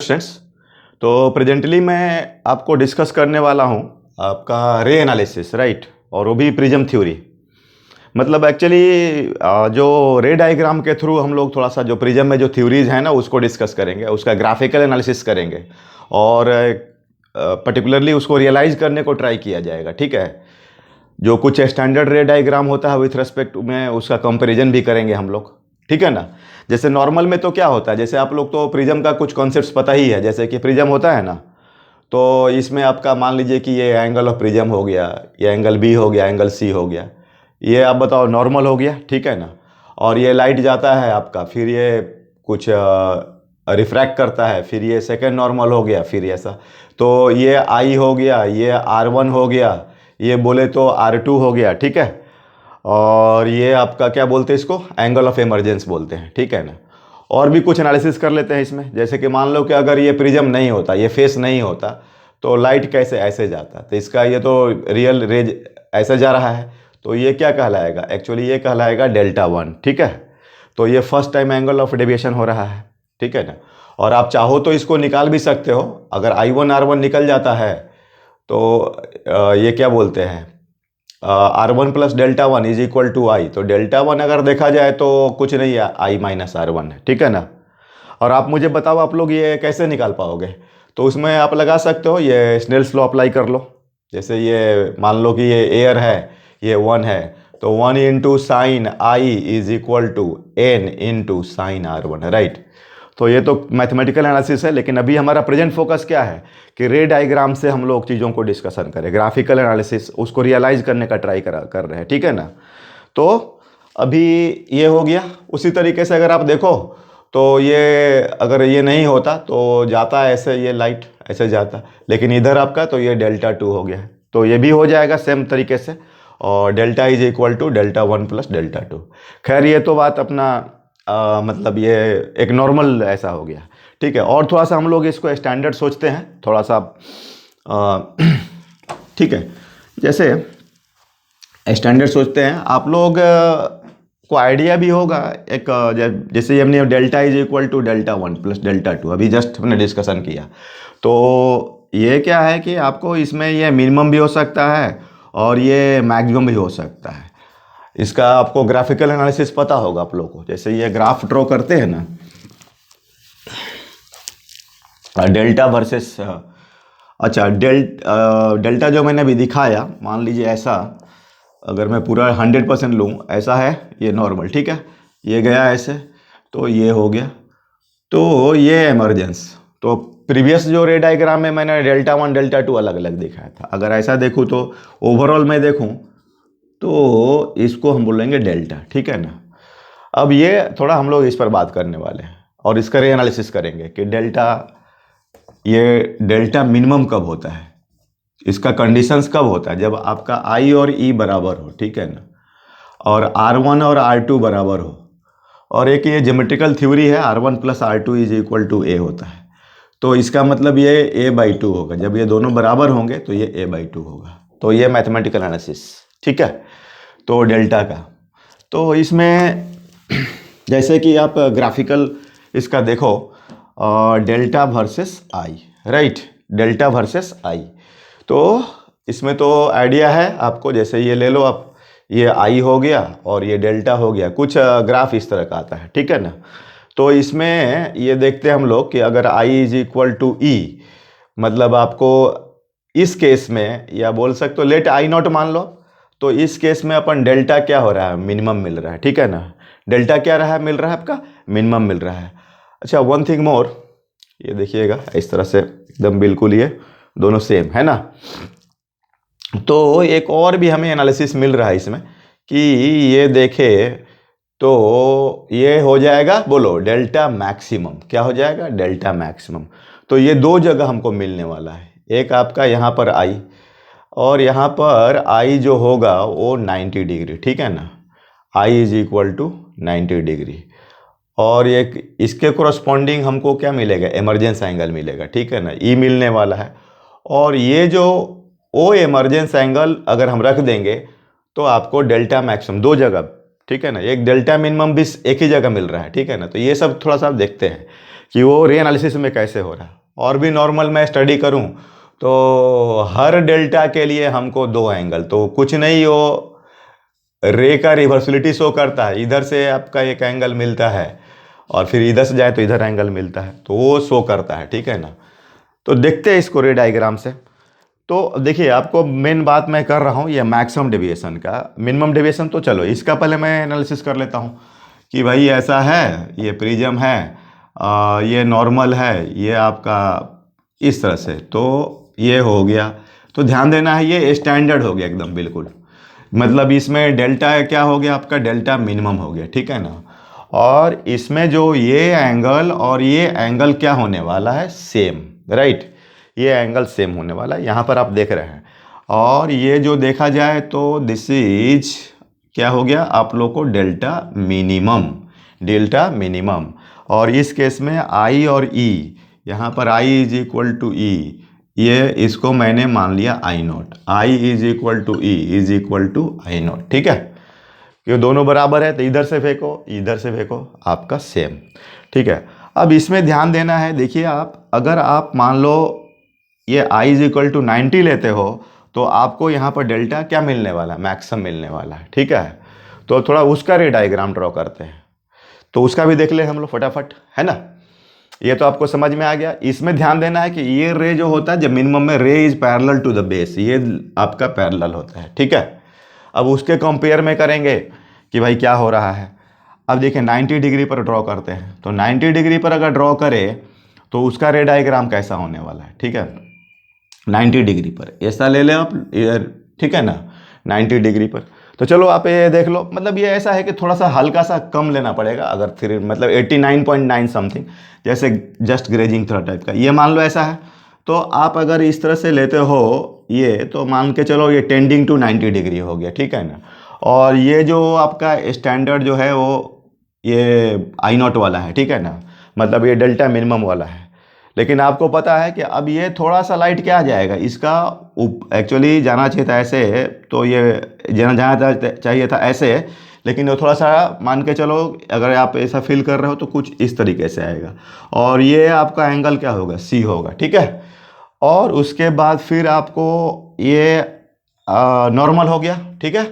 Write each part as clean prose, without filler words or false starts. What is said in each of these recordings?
Students, तो presently मैं आपको डिस्कस करने वाला हूं आपका रे एनालिसिस, राइट। और वो भी प्रिज्म थ्योरी। मतलब एक्चुअली जो रे डायग्राम के थ्रू हम लोग थोड़ा सा जो प्रिज्म में जो थ्योरीज हैं ना उसको डिस्कस करेंगे, उसका ग्राफिकल एनालिसिस करेंगे और पर्टिकुलरली उसको रियलाइज करने को ट्राई किया जाएगा। ठीक है, जो कुछ स्टैंडर्ड रे डायग्राम होता है विथ रेस्पेक्ट में उसका कंपैरिजन भी करेंगे हम लोग। ठीक है ना। जैसे नॉर्मल में तो क्या होता है, जैसे आप लोग तो प्रिज्म का कुछ कॉन्सेप्ट्स पता ही है। जैसे कि प्रिज्म होता है ना, तो इसमें आपका मान लीजिए कि ये एंगल ऑफ प्रिज्म हो गया, ये एंगल बी हो गया, एंगल सी हो गया, ये आप बताओ नॉर्मल हो गया। ठीक है ना। और ये लाइट जाता है आपका, फिर ये कुछ रिफ्रैक्ट करता है, फिर ये सेकेंड नॉर्मल हो गया, फिर ऐसा। तो ये आई हो गया, ये R1 हो गया, ये बोले तो R2 हो गया। ठीक है। और ये आपका क्या बोलते हैं, इसको एंगल ऑफ इमरजेंस बोलते हैं। ठीक है ना। और भी कुछ एनालिसिस कर लेते हैं इसमें। जैसे कि मान लो कि अगर ये प्रिज्म नहीं होता, ये फेस नहीं होता, तो लाइट कैसे ऐसे जाता, तो इसका ये तो रियल रेज ऐसे जा रहा है, तो ये क्या कहलाएगा, एक्चुअली ये कहलाएगा Δ1। ठीक है। तो ये first time angle of deviation हो रहा है। ठीक है ना। और आप चाहो तो इसको निकाल भी सकते हो। अगर I1 R1 निकल जाता है तो ये क्या बोलते हैं, R1 plus Δ1 is equal to I. तो Δ1 अगर देखा जाए तो कुछ नहीं है, I माइनस R1 है। ठीक है ना। और आप मुझे बताओ आप लोग ये कैसे निकाल पाओगे। तो उसमें आप लगा सकते हो, ये स्नेल्स लॉ अप्लाई कर लो। जैसे ये मान लो कि ये एयर है, ये 1 है, तो 1 into sine i is equal to n into sine R1, right. तो ये तो मैथमेटिकल एनालिसिस है, लेकिन अभी हमारा प्रेजेंट फोकस क्या है कि रे डायग्राम से हम लोग चीज़ों को डिस्कशन करें, ग्राफिकल एनालिसिस, उसको रियलाइज करने का ट्राई कर रहे हैं। ठीक है ना। तो अभी ये हो गया। उसी तरीके से अगर आप देखो तो ये अगर ये नहीं होता तो जाता है ऐसे, ये लाइट ऐसे जाता, लेकिन इधर आपका तो ये Δ2 हो गया है, तो ये भी हो जाएगा सेम तरीके से। और delta is equal to Δ1 plus Δ2। खैर ये तो बात अपना मतलब ये एक नॉर्मल ऐसा हो गया। ठीक है। और थोड़ा सा हम लोग इसको स्टैंडर्ड सोचते हैं थोड़ा सा। ठीक है। जैसे स्टैंडर्ड सोचते हैं, आप लोग को आइडिया भी होगा एक जैसे हमने delta is equal to Δ1 plus Δ2 अभी जस्ट हमने डिस्कशन किया। तो ये क्या है कि आपको इसमें ये मिनिमम भी हो सकता है और ये मैक्सिमम भी हो सकता है। इसका आपको ग्राफिकल एनालिसिस पता होगा आप लोगों को। जैसे ये ग्राफ ड्रॉ करते हैं ना, डेल्टा वर्सेस, अच्छा डेल्टा जो मैंने अभी दिखाया, मान लीजिए ऐसा, अगर मैं पूरा 100% लूँ, ऐसा है ये नॉर्मल। ठीक है। ये गया ऐसे, तो ये हो गया, तो ये इमरजेंस। तो प्रीवियस जो रे डायग्राम में मैंने Δ1 Δ2 अलग अलग दिखाया था। अगर ऐसा देखूँ तो ओवरऑल में देखूँ तो इसको हम बोलेंगे डेल्टा। ठीक है ना। अब ये थोड़ा हम लोग इस पर बात करने वाले हैं और इसका रे एनालिसिस करेंगे कि ये डेल्टा मिनिमम कब होता है, इसका कंडीशंस कब होता है, जब आपका आई और ई बराबर हो। ठीक है ना। और R1 और R2 बराबर हो। और एक ये ज्योमेट्रिकल थ्योरी है, R1 plus R2 is equal to A होता है। तो इसका मतलब ये a/2 होगा। जब ये दोनों बराबर होंगे तो ये a/2 होगा। तो ये मैथमेटिकल एनालिसिस। ठीक है। तो डेल्टा का, तो इसमें जैसे कि आप ग्राफिकल इसका देखो, delta versus I, right, delta versus I. तो इसमें तो आइडिया है आपको। जैसे ये ले लो आप, ये आई हो गया और ये डेल्टा हो गया। कुछ ग्राफ इस तरह का आता है। ठीक है ना। तो इसमें ये देखते हैं हम लोग कि अगर आई इज इक्वल टू ई, मतलब आपको इस केस में, या बोल सकते हो लेट आई नॉट मान लो, तो इस केस में अपन डेल्टा क्या हो रहा है, मिनिमम मिल रहा है। ठीक है ना। डेल्टा क्या रहा है, मिल रहा है आपका मिनिमम मिल रहा है। अच्छा, वन थिंग मोर, ये देखिएगा इस तरह से एकदम बिल्कुल ये दोनों सेम है ना। तो एक और भी हमें एनालिसिस मिल रहा है इसमें कि ये देखे तो ये हो जाएगा, बोलो, डेल्टा मैक्सिमम। क्या हो जाएगा, डेल्टा मैक्सिमम। तो ये दो जगह हमको मिलने वाला है। एक आपका यहाँ पर आई, और यहाँ पर आई जो होगा वो 90 डिग्री। ठीक है ना। आई इज इक्वल टू 90 डिग्री। और एक इसके कोरस्पॉन्डिंग हमको क्या मिलेगा, इमरजेंस एंगल मिलेगा। ठीक है ना। ई मिलने वाला है। और ये जो ओ इमरजेंस एंगल अगर हम रख देंगे तो आपको डेल्टा मैक्सिमम दो जगह, ठीक है ना, एक डेल्टा मिनिमम भी एक ही जगह मिल रहा है। ठीक है ना। तो ये सब थोड़ा सा देखते हैं कि वो रे एनालिसिस में कैसे हो रहा है। और भी नॉर्मल मैं स्टडी करूं तो हर डेल्टा के लिए हमको 2 एंगल, तो कुछ नहीं, वो रे का रिवर्सिबिलिटी शो करता है, इधर से आपका एक एंगल मिलता है और फिर इधर से जाए तो इधर एंगल मिलता है, तो वो शो करता है, ठीक है ना। तो देखते हैं इसको रे डायग्राम से। तो देखिए, आपको मेन बात मैं कर रहा हूँ ये मैक्सिमम डेविएशन का। मिनिमम डेविएशन तो चलो इसका पहले मैं एनालिसिस कर लेता हूँ कि भाई ऐसा है, ये प्रिज्म है, ये नॉर्मल है, ये आपका इस तरह से, तो ये हो गया। तो ध्यान देना है, ये स्टैंडर्ड हो गया एकदम बिल्कुल, मतलब इसमें डेल्टा क्या हो गया, आपका डेल्टा मिनिमम हो गया, ठीक है ना। और इसमें जो ये एंगल और ये एंगल क्या होने वाला है, सेम, राइट, ये एंगल सेम होने वाला है, यहाँ पर आप देख रहे हैं। और ये जो देखा जाए तो दिस इज क्या हो गया आप लोग को, डेल्टा मिनिमम, डेल्टा मिनिमम। और इस केस में आई और ई, यहाँ पर I is equal to E, ये इसको मैंने मान लिया I naught, I is equal to E is equal to I naught, ठीक है। क्यों दोनों बराबर है तो इधर से फेंको इधर से फेंको, आपका सेम, ठीक है। अब इसमें ध्यान देना है, देखिए आप अगर आप मान लो ये आई इज इक्वल टू 90 लेते हो तो आपको यहाँ पर डेल्टा क्या मिलने वाला है, मैक्सिमम मिलने वाला है, ठीक है। तो थोड़ा उसका रे डायग्राम ड्रॉ करते हैं, तो उसका भी देख ले हम लोग फटाफट, है ना। ये तो आपको समझ में आ गया। इसमें ध्यान देना है कि ये रे जो होता है, जब मिनिमम में ray is parallel to the base, ये आपका पैरेलल होता है, ठीक है। अब उसके कंपेयर में करेंगे कि भाई क्या हो रहा है। अब देखिए 90 डिग्री पर ड्रॉ करते हैं, तो 90 डिग्री पर अगर ड्रॉ करें तो उसका रे डायग्राम कैसा होने वाला है, ठीक है। 90 डिग्री पर ऐसा ले लें आप, ठीक है ना, 90 डिग्री पर। तो चलो आप ये देख लो, मतलब ये ऐसा है कि थोड़ा सा हल्का सा कम लेना पड़ेगा, अगर फिर मतलब 89.9 समथिंग, जैसे जस्ट ग्रेजिंग थोड़ा टाइप का, ये मान लो ऐसा है। तो आप अगर इस तरह से लेते हो ये, तो मान के चलो ये टेंडिंग टू 90 डिग्री हो गया, ठीक है ना। और ये जो आपका स्टैंडर्ड जो है वो ये आई नॉट वाला है, ठीक है ना, मतलब ये डेल्टा मिनिमम वाला है। लेकिन आपको पता है कि अब ये थोड़ा सा लाइट क्या आ जाएगा, इसका एक्चुअली जाना चाहिए था ऐसे, तो ये जाना चाहिए था ऐसे, लेकिन वो थोड़ा सा मान के चलो, अगर आप ऐसा फील कर रहे हो तो कुछ इस तरीके से आएगा। और ये आपका एंगल क्या होगा, सी होगा, ठीक है। और उसके बाद फिर आपको ये नॉर्मल हो गया, ठीक है,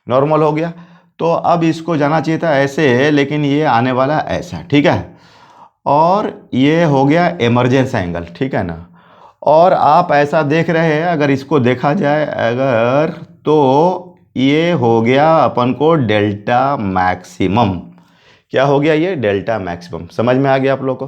नॉर्मल हो गया। तो अब इसको जाना चाहिए था ऐसे, लेकिन ये आने वाला ऐसा, ठीक है। और ये हो गया इमरजेंस एंगल, ठीक है ना। और आप ऐसा देख रहे हैं, अगर इसको देखा जाए अगर, तो ये हो गया अपन को डेल्टा मैक्सिमम। क्या हो गया, ये डेल्टा मैक्सिमम। समझ में आ गया आप लोग को।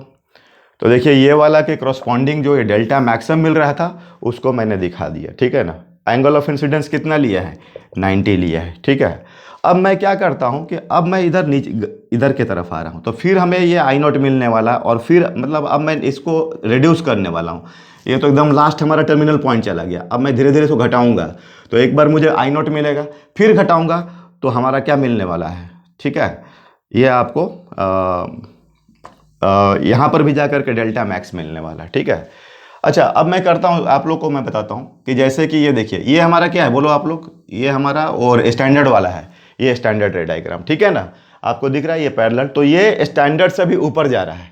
तो देखिए ये वाला के करस्पॉन्डिंग जो ये डेल्टा मैक्सिमम मिल रहा था उसको मैंने दिखा दिया, ठीक है ना। एंगल ऑफ इंसिडेंस कितना लिया है, 90 लिया है, ठीक है। अब मैं क्या करता हूँ कि अब मैं इधर नीचे इधर की तरफ आ रहा हूँ, तो फिर हमें ये आई नॉट मिलने वाला, और फिर मतलब अब मैं इसको रिड्यूस करने वाला हूँ। ये तो एकदम लास्ट हमारा टर्मिनल पॉइंट चला गया। अब मैं धीरे धीरे इसको घटाऊंगा, तो एक बार मुझे आई नॉट मिलेगा, फिर घटाऊंगा तो हमारा क्या मिलने वाला है, ठीक है। ये आपको यहाँ पर भी जाकर के डेल्टा मैक्स मिलने वाला है, ठीक है। अच्छा, अब मैं करता हूँ, आप लोग को मैं बताता हूँ कि जैसे कि ये देखिए, ये हमारा क्या है बोलो आप लोग, ये हमारा और स्टैंडर्ड वाला है, ये स्टैंडर्ड रे डायग्राम, ठीक है ना। आपको दिख रहा है ये पैरेलल, तो ये स्टैंडर्ड से भी ऊपर जा रहा है,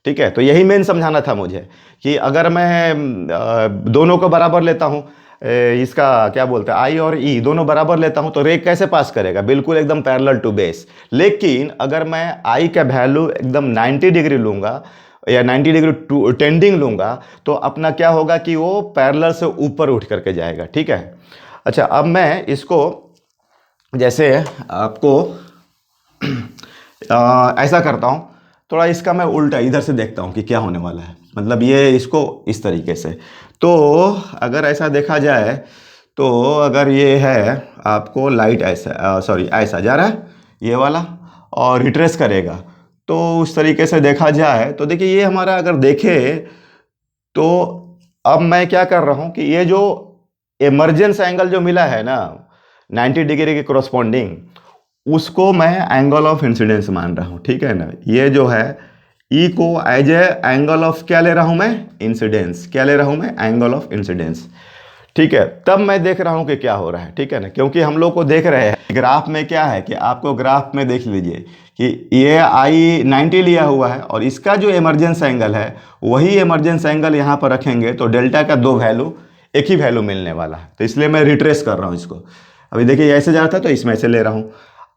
ठीक है। तो यही मेन समझाना था मुझे कि अगर मैं दोनों को बराबर लेता हूँ, इसका क्या बोलते हैं, आई और ई दोनों बराबर लेता हूँ, तो रे कैसे पास करेगा, बिल्कुल एकदम पैरेलल टू बेस। लेकिन अगर मैं आई का वैल्यू एकदम 90 डिग्री लूँगा या 90 डिग्री टेंडिंग लूँगा, तो अपना क्या होगा कि वो पैरेलल से ऊपर उठ करके जाएगा, ठीक है। अच्छा, अब मैं इसको जैसे आपको ऐसा करता हूँ, थोड़ा इसका मैं उल्टा इधर से देखता हूँ कि क्या होने वाला है, मतलब ये इसको इस तरीके से। तो अगर ऐसा देखा जाए, तो अगर ये है आपको लाइट ऐसा सॉरी ऐसा जा रहा है ये वाला, और रिट्रेस करेगा, तो उस तरीके से देखा जाए तो देखिए ये हमारा अगर देखे, तो अब मैं क्या कर रहा हूँ कि ये जो इमरजेंस एंगल जो मिला है ना 90 डिग्री के कोरस्पॉन्डिंग, उसको मैं एंगल ऑफ इंसिडेंस मान रहा हूँ, ठीक है ना। ये जो है ई को एज ए एंगल ऑफ क्या ले रहा हूँ मैं, इंसिडेंस। क्या ले रहा हूँ मैं, एंगल ऑफ इंसिडेंस, ठीक है, तब मैं देख रहा हूँ कि क्या हो रहा है, ठीक है ना, क्योंकि हम लोग को देख रहे हैं ग्राफ में क्या है कि आपको ग्राफ में देख लीजिए कि ये आई 90 लिया हुआ है और इसका जो इमरजेंस एंगल है वही इमरजेंस एंगल यहाँ पर रखेंगे तो डेल्टा का दो वैल्यू एक ही वैल्यू मिलने वाला है। तो इसलिए मैं रिट्रेस कर रहा हूँ इसको। अभी देखिए ऐसे जा रहा था तो इसमें से ले रहा हूँ।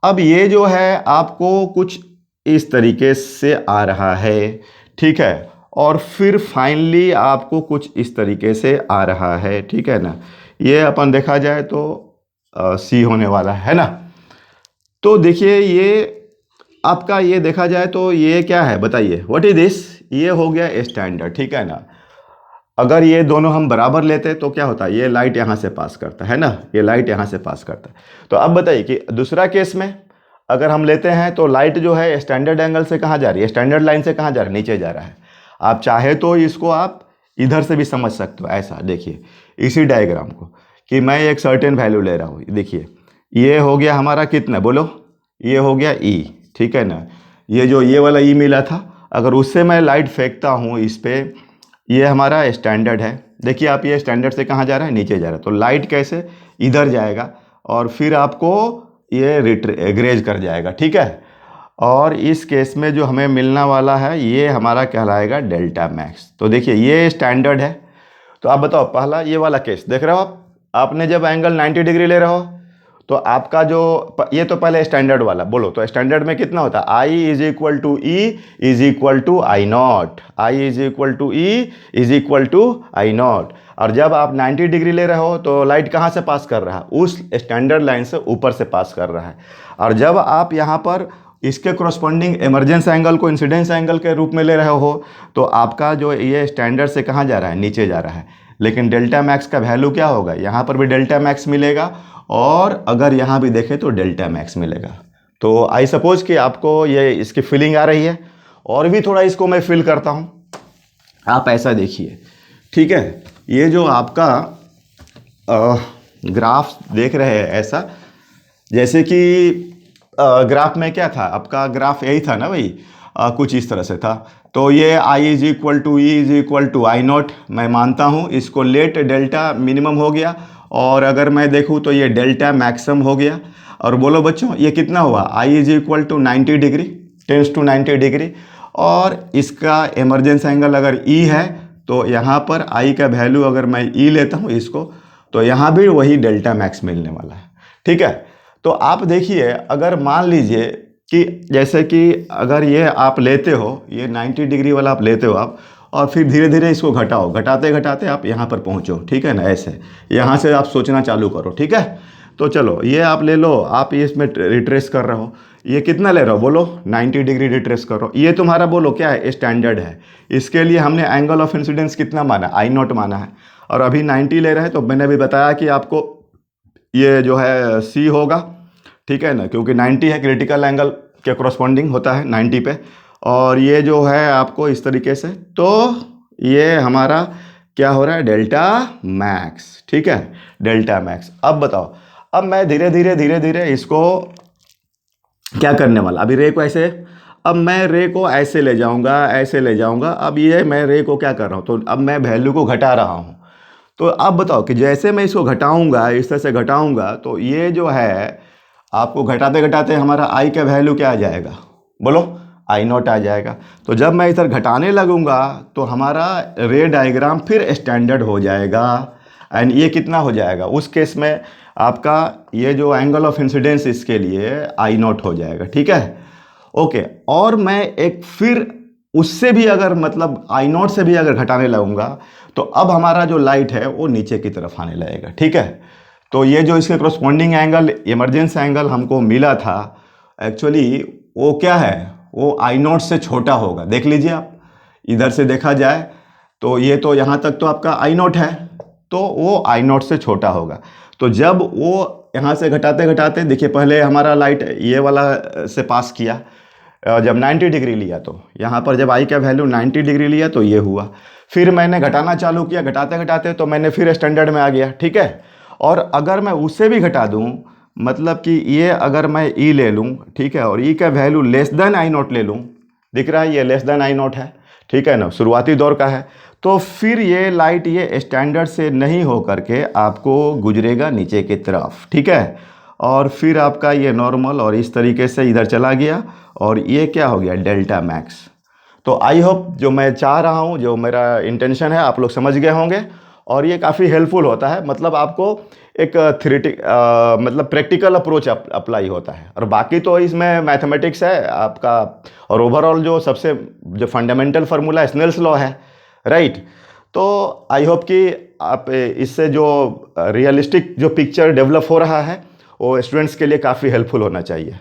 अब ये जो है आपको कुछ इस तरीके से आ रहा है, ठीक है, और फिर फाइनली आपको कुछ इस तरीके से आ रहा है, ठीक है ना। ये अपन देखा जाए तो सी होने वाला है ना। तो देखिए ये आपका ये देखा जाए तो ये क्या है बताइए, व्हाट इज दिस, ये हो गया स्टैंडर्ड, ठीक है ना। अगर ये दोनों हम बराबर लेते तो क्या होता है, ये लाइट यहाँ से पास करता है ना, ये लाइट यहाँ से पास करता है। तो अब बताइए कि दूसरा केस में अगर हम लेते हैं तो लाइट जो है स्टैंडर्ड एंगल से कहाँ जा रही है, स्टैंडर्ड लाइन से कहाँ जा रहा है, नीचे जा रहा है। आप चाहे तो इसको आप इधर से भी समझ सकते हो, ऐसा देखिए इसी डायग्राम को कि मैं एक सर्टेन वैल्यू ले रहा हूँ। देखिए ये हो गया हमारा कितना, बोलो, ये हो गया ई, ठीक है ना। ये जो ये वाला ई मिला था, अगर उससे मैं लाइट फेंकता हूँ इस पर, ये हमारा स्टैंडर्ड है। देखिए आप ये स्टैंडर्ड से कहाँ जा रहा है, नीचे जा रहा है। तो लाइट कैसे इधर जाएगा और फिर आपको ये एग्रेज कर जाएगा, ठीक है। और इस केस में जो हमें मिलना वाला है ये हमारा कहलाएगा डेल्टा मैक्स। तो देखिए ये स्टैंडर्ड है। तो आप बताओ पहला ये वाला केस देख रहे हो आप, आपने जब एंगल 90 डिग्री ले रहे हो तो आपका जो ये तो पहले स्टैंडर्ड वाला बोलो, तो स्टैंडर्ड में कितना होता है, I is equal to E is equal to I naught, I is equal to E is equal to I naught. और जब आप 90 डिग्री ले रहे हो तो लाइट कहाँ से पास कर रहा है, उस स्टैंडर्ड लाइन से ऊपर से पास कर रहा है। और जब आप यहाँ पर इसके कोरस्पॉन्डिंग इमरजेंस एंगल को इंसिडेंस एंगल के रूप में ले रहे हो तो आपका जो ये स्टैंडर्ड से कहाँ जा रहा है, नीचे जा रहा है। लेकिन डेल्टा मैक्स का वैल्यू क्या होगा, यहाँ पर भी डेल्टा मैक्स मिलेगा और अगर यहाँ भी देखें तो डेल्टा मैक्स मिलेगा। तो आई सपोज कि आपको ये इसकी फीलिंग आ रही है, और भी थोड़ा इसको मैं फील करता हूँ। आप ऐसा देखिए, ठीक है, ये जो आपका ग्राफ देख रहे हैं ऐसा, जैसे कि ग्राफ में क्या था, आपका ग्राफ यही था ना भाई, कुछ इस तरह से था। तो ये I is equal to E is equal to I naught, मैं मानता हूँ इसको लेट डेल्टा मिनिमम हो गया, और अगर मैं देखूँ तो ये डेल्टा मैक्सिमम हो गया। और बोलो बच्चों ये कितना हुआ, I is equal to 90 degree, tends to 90 degree, और इसका इमरजेंस एंगल अगर ई है तो यहाँ पर आई का वैल्यू अगर मैं ई लेता हूँ इसको, तो यहाँ भी वही डेल्टा मैक्स मिलने वाला है, ठीक है। तो आप देखिए अगर मान लीजिए कि जैसे कि अगर ये आप लेते हो, ये 90 डिग्री वाला आप लेते हो आप, और फिर धीरे धीरे इसको घटाओ, घटाते घटाते आप यहाँ पर पहुँचो, ठीक है ना, ऐसे यहाँ से आप सोचना चालू करो, ठीक है। तो चलो ये आप ले लो, आप ये इसमें रिट्रेस कर रहे हो, ये कितना ले रहे हो बोलो, 90 डिग्री रिट्रेस करो। ये तुम्हारा बोलो क्या है, स्टैंडर्ड है। इसके लिए हमने एंगल ऑफ इंसिडेंस कितना माना, आई नॉट माना है, और अभी 90 ले रहे हैं। तो मैंने अभी बताया कि आपको ये जो है सी होगा, ठीक है ना, क्योंकि 90 है, क्रिटिकल एंगल के कोरस्पॉन्डिंग होता है 90 पे। और ये जो है आपको इस तरीके से, तो ये हमारा क्या हो रहा है, डेल्टा मैक्स, ठीक है, डेल्टा मैक्स। अब बताओ, अब मैं धीरे धीरे इसको क्या करने वाला, अभी रे को ऐसे, अब मैं रे को ऐसे ले जाऊंगा, ऐसे ले जाऊंगा। अब ये मैं रे को क्या कर रहा हूँ, तो अब मैं वैल्यू को घटा रहा हूँ। तो अब बताओ कि जैसे मैं इसको घटाऊंगा, इस तरह से घटाऊंगा, तो ये जो है आपको घटाते घटाते हमारा आई का वैल्यू क्या आ जाएगा, बोलो, आई नॉट आ जाएगा। तो जब मैं इधर घटाने लगूंगा तो हमारा रे डायग्राम फिर स्टैंडर्ड हो जाएगा, एंड ये कितना हो जाएगा, उस केस में आपका ये जो एंगल ऑफ इंसिडेंस इसके लिए आई नॉट हो जाएगा, ठीक है, ओके। और मैं एक फिर उससे भी अगर मतलब आई नॉट से भी अगर घटाने लगूंगा तो अब हमारा जो लाइट है वो नीचे की तरफ आने लगेगा, ठीक है। तो ये जो इसके कोरस्पॉन्डिंग एंगल, इमरजेंस एंगल हमको मिला था, एक्चुअली वो क्या है, वो आई नॉट से छोटा होगा। देख लीजिए आप, इधर से देखा जाए तो ये तो यहाँ तक तो आपका आई नॉट है, तो वो आई नॉट से छोटा होगा। तो जब वो यहाँ से घटाते घटाते, देखिए पहले हमारा लाइट ये वाला से पास किया, जब 90 डिग्री लिया तो यहाँ पर जब आई का वैल्यू 90 डिग्री लिया तो ये हुआ। फिर मैंने घटाना चालू किया, घटाते घटाते तो मैंने फिर स्टैंडर्ड में आ गया, ठीक है। और अगर मैं उससे भी घटा दूं, मतलब कि ये अगर मैं ई ले लूं, ठीक है, और ई का value less than i naught ले लूं, दिख रहा है ये लेस देन आई नॉट है, ठीक है ना, शुरुआती दौर का है। तो फिर ये लाइट ये स्टैंडर्ड से नहीं हो करके आपको गुजरेगा नीचे की तरफ, ठीक है। और फिर आपका ये नॉर्मल और इस तरीके से इधर चला गया, और ये क्या हो गया, डेल्टा मैक्स। तो आई होप जो मैं चाह रहा हूँ, जो मेरा इंटेंशन है, आप लोग समझ गए होंगे। और ये काफ़ी हेल्पफुल होता है, मतलब आपको एक मतलब प्रैक्टिकल अप्रोच अप्लाई होता है। और बाकी तो इसमें मैथमेटिक्स है आपका, और ओवरऑल जो सबसे जो फंडामेंटल फार्मूला स्नेल्स लॉ है, राइट। तो आई होप कि आप इससे जो रियलिस्टिक जो पिक्चर डेवलप हो रहा है वो स्टूडेंट्स के लिए काफ़ी हेल्पफुल होना चाहिए।